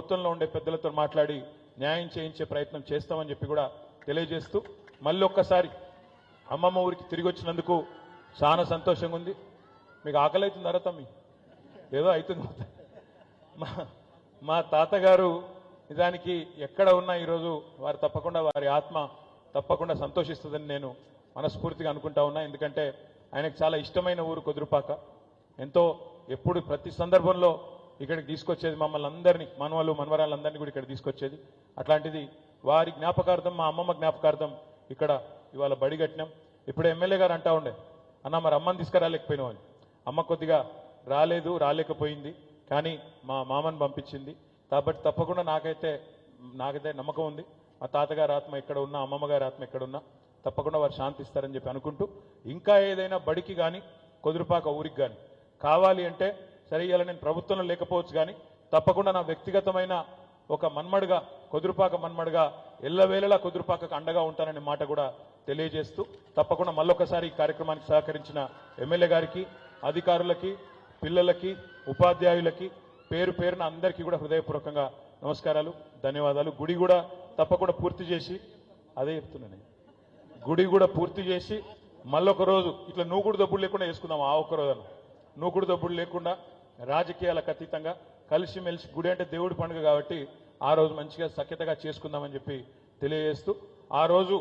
ప్రభుత్వంలో ఉండే పెద్దలతో మాట్లాడి న్యాయం చేయించే ప్రయత్నం చేస్తామని చెప్పి కూడా తెలియజేస్తూ మళ్ళీ ఒక్కసారి అమ్మమ్మ ఊరికి తిరిగి వచ్చినందుకు చాలా సంతోషంగా ఉంది. మీకు ఆకలి అవుతుందా తమ్మి? ఏదో అవుతుంది. మా తాతగారు నిజానికి ఎక్కడ ఉన్నా ఈరోజు వారు తప్పకుండా వారి ఆత్మ తప్పకుండా సంతోషిస్తుందని నేను మనస్ఫూర్తిగా అనుకుంటా ఉన్నా. ఎందుకంటే ఆయనకు చాలా ఇష్టమైన ఊరు కుదురుపాక. ఎంతో ఎప్పుడు ప్రతి సందర్భంలో ఇక్కడికి తీసుకొచ్చేది మమ్మల్ని అందరినీ, మనవలు మనవరాళ్ళందరినీ కూడా ఇక్కడ తీసుకొచ్చేది. అట్లాంటిది వారి జ్ఞాపకార్థం, మా అమ్మమ్మ జ్ఞాపకార్థం ఇక్కడ ఇవాళ బడి కట్టినాం. ఇప్పుడు ఎమ్మెల్యే గారు అంటా ఉండే, అన్న మరి అమ్మని తీసుకురాలేకపోయినావు అని. అమ్మ కొద్దిగా రాలేకపోయింది, కానీ మా మామని పంపించింది. కాబట్టి తప్పకుండా నాకైతే నమ్మకం ఉంది. మా తాతగారి ఆత్మ ఎక్కడ ఉన్నా, అమ్మమ్మ గారి ఆత్మ ఎక్కడున్నా తప్పకుండా వారు శాంతిస్తారని చెప్పి అనుకుంటూ, ఇంకా ఏదైనా బడికి కానీ కుదురుపాక ఊరికి కానీ కావాలి అంటే సరే, ఇవాళ నేను ప్రభుత్వంలో లేకపోవచ్చు కానీ తప్పకుండా నా వ్యక్తిగతమైన ఒక మన్మడుగా, కుదురుపాక మన్మడుగా ఎల్లవేళలా కుదురుపాకకు అండగా ఉంటాననే మాట కూడా తెలియజేస్తూ, తప్పకుండా మళ్ళొకసారి ఈ కార్యక్రమానికి సహకరించిన ఎమ్మెల్యే గారికి, అధికారులకి, పిల్లలకి, ఉపాధ్యాయులకి పేరు పేరున అందరికీ కూడా హృదయపూర్వకంగా నమస్కారాలు, ధన్యవాదాలు. గుడి కూడా తప్పకుండా పూర్తి చేసి, అదే చెప్తున్నాను, గుడి కూడా పూర్తి చేసి మళ్ళొక రోజు ఇట్లా నూకుడు దబ్బుడు లేకుండా వేసుకుందాం. ఆ ఒక్క రోజున నూకుడు దబ్బుడు లేకుండా రాజకీయాలకు అతీతంగా కలిసిమెలిసి, గుడి అంటే దేవుడి పండుగ కాబట్టి ఆ రోజు మంచిగా సఖ్యతగా చేసుకుందామని చెప్పి తెలియజేస్తూ, ఆ రోజు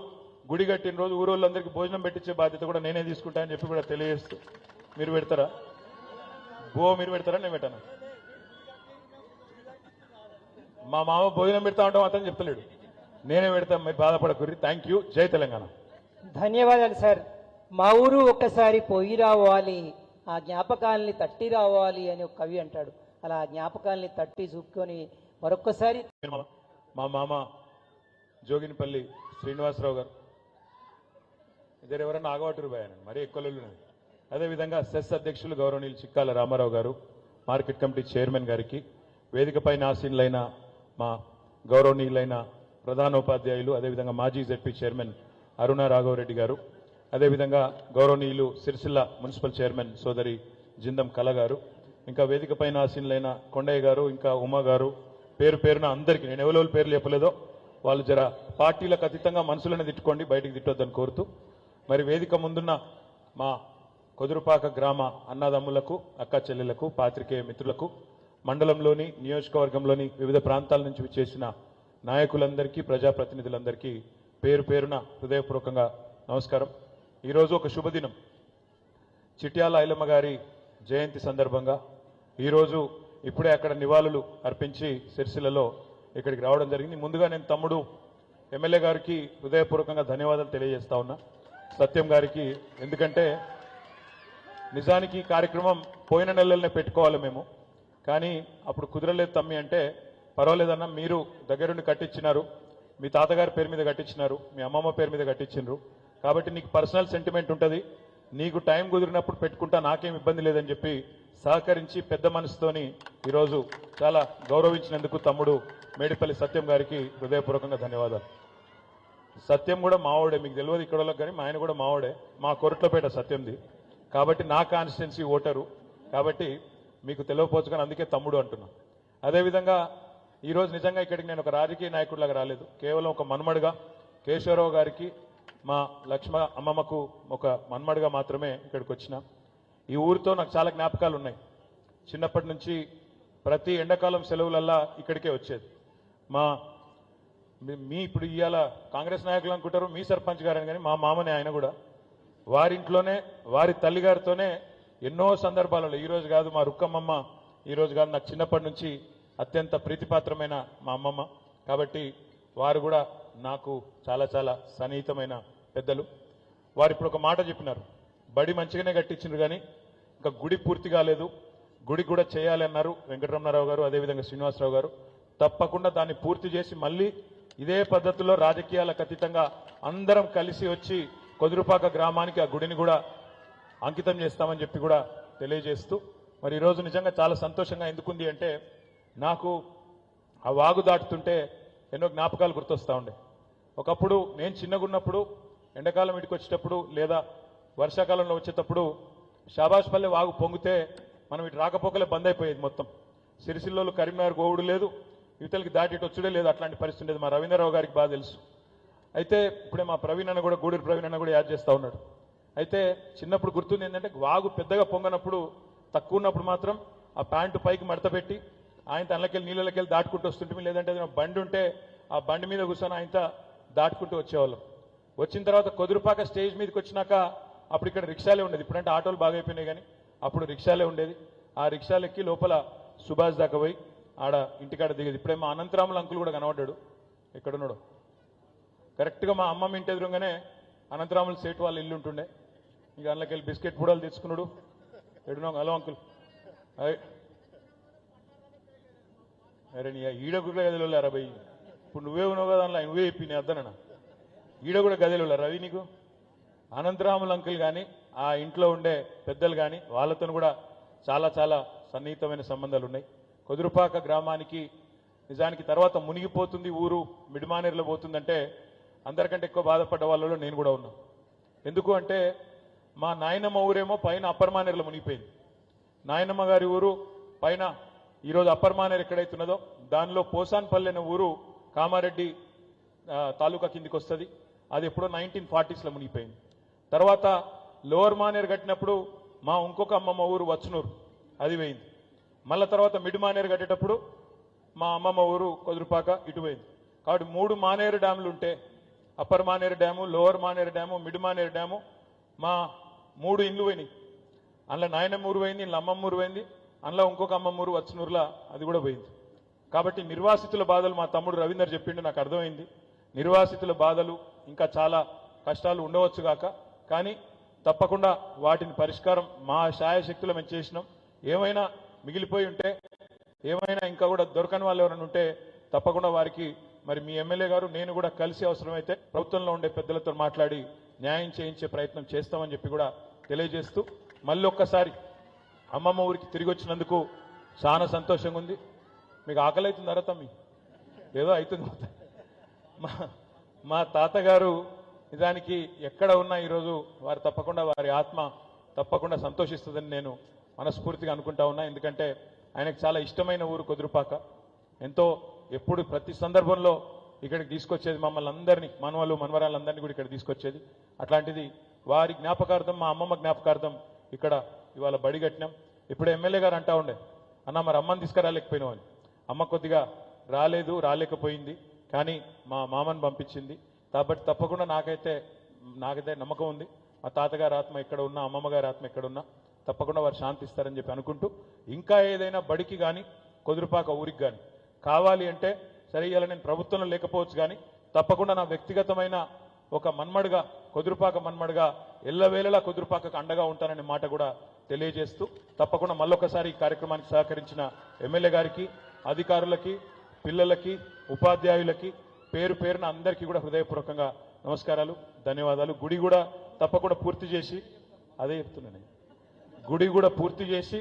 గుడి కట్టిన రోజు ఊరోళ్ళందరికీ భోజనం పెట్టించే బాధ్యత కూడా నేనే తీసుకుంటానని చెప్పి కూడా తెలియజేస్తూ, మీరు పెడతారా? మీరు పెడతారా? నేను పెట్టాను. మా మామ భోజనం పెడతా ఉంటాం అతను చెప్తలేడు, నేనే పెడతాం, మీరు బాధపడకూరి. Thank you. జై తెలంగాణ. ధన్యవాదాలు సార్. మా ఊరు ఒక్కసారి పోయి రావాలి, ఆ జ్ఞాపకాలని తట్టి రావాలి అని ఒక కవి అంటాడు. అలా జ్ఞాపకాలని తట్టి చూసుకొని మరొక్కసారి మా మామ జోగినిపల్లి శ్రీనివాసరావు గారు, ఇద్దరు ఎవరన్నా ఆగవాటూరు పోయాను, మరీ ఎక్కువలు. అదేవిధంగా సెస్ అధ్యక్షులు గౌరవనీయులు చిక్కాల రామారావు గారు, మార్కెట్ కమిటీ చైర్మన్ గారికి, వేదికపైన ఆసీనులైన మా గౌరవనీయులైన ప్రధానోపాధ్యాయులు, అదేవిధంగా మాజీ జెడ్పీ చైర్మన్ అరుణ రాఘవరెడ్డి గారు, అదేవిధంగా గౌరవనీయులు సిరిసిల్ల మున్సిపల్ చైర్మన్ సోదరి జిందం కళ గారు, ఇంకా వేదికపైన ఆసీనులైన కొండయ్య గారు, ఇంకా ఉమా గారు, పేరు పేరున అందరికీ, నేను ఎవరెవరు పేర్లు చెప్పలేదో వాళ్ళు జర పార్టీలకు అతీతంగా మనసులను తిట్టుకోండి, బయటికి తిట్టొద్దని కోరుతూ, మరి వేదిక ముందున్న మా కుదురుపాక గ్రామ అన్నదమ్ములకు, అక్క చెల్లెలకు, పాత్రికేయ మిత్రులకు, మండలంలోని, నియోజకవర్గంలోని వివిధ ప్రాంతాల నుంచి విచ్చేసిన నాయకులందరికీ, ప్రజాప్రతినిధులందరికీ పేరు పేరున హృదయపూర్వకంగా నమస్కారం. ఈరోజు ఒక శుభదినం. చిట్యాల ఐలమ్మ గారి జయంతి సందర్భంగా ఈరోజు ఇప్పుడే అక్కడ నివాళులు అర్పించి సిరిసిల్లలో ఇక్కడికి రావడం జరిగింది. ముందుగా నేను తమ్ముడు ఎమ్మెల్యే గారికి హృదయపూర్వకంగా ధన్యవాదాలు తెలియజేస్తా ఉన్నా, సత్యం గారికి. ఎందుకంటే నిజానికి కార్యక్రమం పోయిన నెలలనే పెట్టుకోవాలి మేము, కానీ అప్పుడు కుదరలేదు తమ్మి అంటే, పర్వాలేదన్నా, మీరు దగ్గరుండి కట్టించినారు, మీ తాతగారి పేరు మీద కట్టించినారు, మీ అమ్మమ్మ పేరు మీద కట్టించినారు, కాబట్టి నీకు పర్సనల్ సెంటిమెంట్ ఉంటుంది, నీకు టైం కుదిరినప్పుడు పెట్టుకుంటా, నాకేం ఇబ్బంది లేదని చెప్పి సహకరించి పెద్ద మనసుతోని ఈరోజు చాలా గౌరవించినందుకు తమ్ముడు మేడిపల్లి సత్యం గారికి హృదయపూర్వకంగా ధన్యవాదాలు. సత్యం కూడా మావోడే, మీకు తెలియదు ఇక్కడ వాళ్ళకి, కానీ మా ఆయన కూడా మావోడే, మా కొరట్లపేట సత్యంది, కాబట్టి నా కాన్స్టిట్యున్సీ ఓటరు, కాబట్టి మీకు తెలియకపోవచ్చు, కానీ అందుకే తమ్ముడు అంటున్నా. అదేవిధంగా ఈరోజు నిజంగా ఇక్కడికి నేను ఒక రాజకీయ నాయకుడిలాగా రాలేదు, కేవలం ఒక మన్మడుగా, కేశవరావు గారికి, మా లక్ష్మ అమ్మమ్మకు ఒక మన్మడుగా మాత్రమే ఇక్కడికి వచ్చిన. ఈ ఊరితో నాకు చాలా జ్ఞాపకాలు ఉన్నాయి. చిన్నప్పటి నుంచి ప్రతి ఎండాకాలం సెలవులల్లా ఇక్కడికే వచ్చేది. మీ ఇప్పుడు ఇవాళ కాంగ్రెస్ నాయకులు అనుకుంటారు మీ సర్పంచ్ గారని, కానీ మా మామనే ఆయన కూడా, వారింట్లోనే వారి తల్లిగారితోనే ఎన్నో సందర్భాలలో, ఈరోజు కాదు మా రుక్కమ్మమ్మ, ఈరోజు కాదు, నాకు చిన్నప్పటి నుంచి అత్యంత ప్రీతిపాత్రమైన మా అమ్మమ్మ, కాబట్టి వారు కూడా నాకు చాలా చాలా సన్నిహితమైన పెద్దలు. వారు ఇప్పుడు ఒక మాట చెప్పినారు, బడి మంచిగానే కట్టించారు కానీ ఇంకా గుడి పూర్తి కాలేదు, గుడి కూడా చేయాలి అన్నారు వెంకటరమణారావు గారు, అదేవిధంగా శ్రీనివాసరావు గారు. తప్పకుండా దాన్ని పూర్తి చేసి మళ్ళీ ఇదే పద్ధతిలో రాజకీయాలకు అతీతంగా అందరం కలిసి వచ్చి కుదురుపాక గ్రామానికి ఆ గుడిని కూడా అంకితం చేస్తామని చెప్పి కూడా తెలియజేస్తూ, మరి ఈరోజు నిజంగా చాలా సంతోషంగా ఎందుకుంది అంటే, నాకు ఆ వాగు దాటుతుంటే ఎన్నో జ్ఞాపకాలు గుర్తొస్తూ ఉండే. ఒకప్పుడు నేను చిన్నగున్నప్పుడు ఎండాకాలం ఇంటికి వచ్చేటప్పుడు లేదా వర్షాకాలంలో వచ్చేటప్పుడు షాబాష్పల్లి వాగు పొంగితే మనం ఇటు రాకపోకలే బంద్ అయిపోయేది మొత్తం. సిరిసిల్లోలు కరీంనగర్ గోవుడు లేదు, యువతలకి దాటి వచ్చుడే లేదు, అట్లాంటి పరిస్థితి ఉండేది. మా రవీంద్రరావు గారికి బాగా తెలుసు. అయితే ఇప్పుడే మా ప్రవీణ్ అన్న కూడా, గూడూరు ప్రవీణ్ అన్న కూడా యాడ్ చేస్తూ ఉన్నాడు. అయితే చిన్నప్పుడు గుర్తుంది ఏంటంటే, వాగు పెద్దగా పొంగనప్పుడు, తక్కువ ఉన్నప్పుడు మాత్రం ఆ ప్యాంటు పైకి మడత పెట్టి ఆయన తనకెళ్ళి నీళ్ళకెళ్ళి దాటుకుంటూ వస్తుంటే, లేదంటే ఏదైనా బండి ఉంటే ఆ బండి మీద కూర్చొని ఆయన దాటుకుంటూ వచ్చేవాళ్ళం. వచ్చిన తర్వాత కొదురుపాక స్టేజ్ మీదకి వచ్చినాక అప్పుడు ఇక్కడ రిక్షాలే ఉండేది. ఇప్పుడంటే ఆటోలు బాగా అయిపోయినాయి, కానీ అప్పుడు రిక్షాలే ఉండేది. ఆ రిక్షాలు ఎక్కి లోపల సుభాష్ దాకా పోయి ఆడ ఇంటికాడ దిగేది. ఇప్పుడే మా అనంతరాముల అంకుల్ కూడా కనబడ్డాడు, ఎక్కడున్నాడు. కరెక్ట్గా మా అమ్మమ్మ ఇంటి ఎదురుగానే అనంతరాముల సేటు వాళ్ళ ఇల్లు ఉంటుండే. ఇంకా అందులోకి వెళ్ళి బిస్కెట్ పూడలు తెచ్చుకున్నాడు. ఎడునో హలో అంకుల్, అరే నీ ఈడ కూడా గదిలో రవి, ఇప్పుడు నువ్వే ఉన్నావు కదా అందులో, నువ్వే చెప్పి నీ అద్దనన్నా ఈడ కూడా గదిలో రవి నీకు. అనంతరాముల అంకుల్ కానీ ఆ ఇంట్లో ఉండే పెద్దలు కానీ వాళ్ళతో కూడా చాలా చాలా సన్నిహితమైన సంబంధాలు ఉన్నాయి. కొదురుపాక గ్రామానికి నిజానికి తర్వాత మునిగిపోతుంది ఊరు, మిడిమానేరులో పోతుందంటే అందరికంటే ఎక్కువ బాధపడ్డ వాళ్ళలో నేను కూడా ఉన్నా. ఎందుకు అంటే మా నాయనమ్మ ఊరేమో పైన అప్పర్ మానేరులో మునిగిపోయింది. నాయనమ్మ గారి ఊరు పైన ఈరోజు అప్పర్ మానేరు ఎక్కడైతున్నదో దానిలో పోసాన్పల్లి అనే ఊరు కామారెడ్డి తాలూకా కిందికి వస్తుంది. అది ఎప్పుడో 1940s మునిగిపోయింది. తర్వాత లోవర్ మానేరు కట్టినప్పుడు మా ఇంకొక అమ్మమ్మ ఊరు వచ్చనూరు, అది పోయింది. మళ్ళా తర్వాత మిడ్ మానేరు కట్టేటప్పుడు మా అమ్మమ్మ ఊరు కొదురుపాక ఇటు పోయింది. కాబట్టి 3 మానేరు డ్యాములు ఉంటే, upper Maneru dam, lower Maneru dam, mid Maneru dam, మా 3 ఇండ్లు పోయినాయి. అందులో నాయనమ్మ ఊరు పోయింది, ఇంట్లో అమ్మమ్మ ఊరు పోయింది, అందులో ఇంకొక అమ్మమ్మ ఊరు వచ్చనూరులా అది కూడా పోయింది. కాబట్టి నిర్వాసితుల బాధలు మా తమ్ముడు రవీందర్ చెప్పిండు, నాకు అర్థమైంది. నిర్వాసితుల బాధలు ఇంకా చాలా కష్టాలు ఉండవచ్చు గాక, కానీ తప్పకుండా వాటిని పరిష్కారం మా శాయశక్తులు మేము చేసినాం. ఏమైనా మిగిలిపోయి ఉంటే, ఏమైనా ఇంకా కూడా దొరకని వాళ్ళు ఎవరైనా ఉంటే తప్పకుండా వారికి మరి మీ ఎమ్మెల్యే గారు నేను కూడా కలిసి అవసరమైతే ప్రభుత్వంలో ఉండే పెద్దలతో మాట్లాడి న్యాయం చేయించే ప్రయత్నం చేస్తామని చెప్పి కూడా తెలియజేస్తూ, మళ్ళీ ఒక్కసారి అమ్మమ్మ ఊరికి తిరిగి వచ్చినందుకు చాలా సంతోషంగా ఉంది. మీకు ఆకలి అవుతుందా తమ్మి? ఏదో అవుతుంది. మా తాతగారు నిజానికి ఎక్కడ ఉన్నా ఈరోజు వారు తప్పకుండా వారి ఆత్మ తప్పకుండా సంతోషిస్తుందని నేను మనస్ఫూర్తిగా అనుకుంటా ఉన్నా. ఎందుకంటే ఆయనకు చాలా ఇష్టమైన ఊరు కొదురుపాక. ఎంతో ఎప్పుడు ప్రతి సందర్భంలో ఇక్కడికి తీసుకొచ్చేది మమ్మల్ని అందరినీ, మనవలు మనవరాళ్ళందరినీ కూడా ఇక్కడ తీసుకొచ్చేది. అట్లాంటిది వారి జ్ఞాపకార్థం, మా అమ్మమ్మ జ్ఞాపకార్థం ఇక్కడ ఇవాళ బడి కట్టినాం. ఇప్పుడు ఎమ్మెల్యే గారు అంటా ఉండే, అన్న మరి అమ్మని తీసుకురాలేకపోయినావు అని. అమ్మ కొద్దిగా రాలేకపోయింది, కానీ మా మామని పంపించింది. కాబట్టి తప్పకుండా నాకైతే నమ్మకం ఉంది. మా తాతగారి ఆత్మ ఎక్కడ ఉన్నా, అమ్మమ్మ గారి ఆత్మ ఎక్కడ ఉన్నా తప్పకుండా వారు శాంతిస్తారని చెప్పి అనుకుంటూ, ఇంకా ఏదైనా బడికి కానీ కొదురుపాక ఊరికి కానీ కావాలి అంటే, సరే ఇలా నేను ప్రభుత్వంలో లేకపోవచ్చు కానీ తప్పకుండా నా వ్యక్తిగతమైన ఒక మన్మడుగా, కొదురుపాక మన్మడుగా ఎల్లవేళలా కొదురుపాకకు అండగా ఉంటాననే మాట కూడా తెలియజేస్తూ, తప్పకుండా మళ్ళొకసారి ఈ కార్యక్రమానికి సహకరించిన ఎమ్మెల్యే గారికి, అధికారులకి, పిల్లలకి, ఉపాధ్యాయులకి పేరు పేరున అందరికీ కూడా హృదయపూర్వకంగా నమస్కారాలు, ధన్యవాదాలు. గుడి కూడా తప్పకుండా పూర్తి చేసి, అదే చెప్తున్నాను, గుడి కూడా పూర్తి చేసి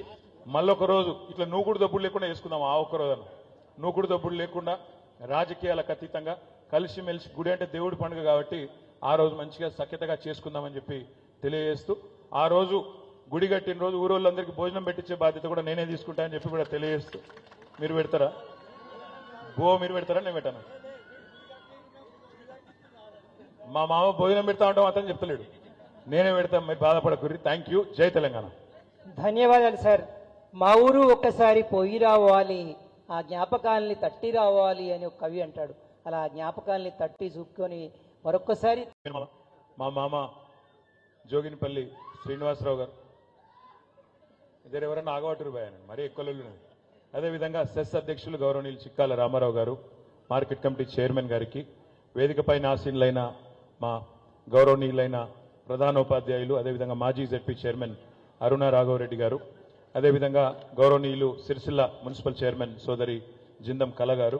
మళ్ళొక రోజు ఇట్లా నూకుడు దబ్బుడు లేకుండా వేసుకుందాం. ఆ ఒక్క రోజున నూకుడు దబ్బుడు లేకుండా రాజకీయాలకు అతీతంగా కలిసిమెలిసి, గుడి అంటే దేవుడి పండుగ కాబట్టి ఆ రోజు మంచిగా సఖ్యతగా చేసుకుందామని చెప్పి తెలియజేస్తూ, ఆ రోజు గుడి కట్టిన రోజు ఊరోళ్ళందరికీ భోజనం పెట్టించే బాధ్యత కూడా నేనే తీసుకుంటానని చెప్పి కూడా తెలియజేస్తూ, మీరు పెడతారా? మీరు పెడతారా? నేను పెట్టాను. మా మామ భోజనం పెడతా ఉంటాం అతను చెప్తలేడు, నేనే పెడతాం, మీరు బాధపడకూరి. Thank you. జై తెలంగాణ. ధన్యవాదాలు సార్. మా ఊరు ఒక్కసారి పోయి రావాలి, ఆ జ్ఞాపకాల్ని తట్టి రావాలి అని ఒక కవి అంటాడు. అలా ఆ జ్ఞాపకాల్ని తట్టి చూపుకొని మరొక్కసారి మా మామ జోగినిపల్లి శ్రీనివాసరావు గారు, ఇద్దరు ఎవరన్నా ఆగవాటూరు పోయాను, మరీ ఎక్కువ. అదేవిధంగా సెస్ అధ్యక్షులు గౌరవనీయులు చిక్కాల రామారావు గారు, మార్కెట్ కమిటీ చైర్మన్ గారికి, వేదికపైన ఆసీనులైన మా గౌరవనీయులైన ప్రధానోపాధ్యాయులు, అదేవిధంగా మాజీ జెడ్పీ చైర్మన్ అరుణ రాఘవరెడ్డి గారు, అదేవిధంగా గౌరవనీయులు సిరిసిల్ల మున్సిపల్ చైర్మన్ సోదరి జిందం కళ గారు,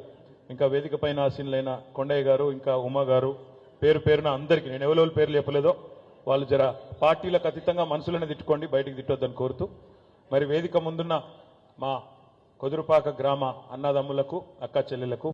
ఇంకా వేదికపైన ఆసీనులైన కొండయ్య గారు, ఇంకా ఉమా గారు, పేరు పేరున అందరికీ, నేను ఎవరెవరు పేర్లు చెప్పలేదో వాళ్ళు జర పార్టీలకు అతీతంగా మనసులను తిట్టుకోండి, బయటికి తిట్టొద్దని కోరుతూ, మరి వేదిక ముందున్న మా కొదురుపాక గ్రామ అన్నదమ్ములకు, అక్క చెల్లెలకు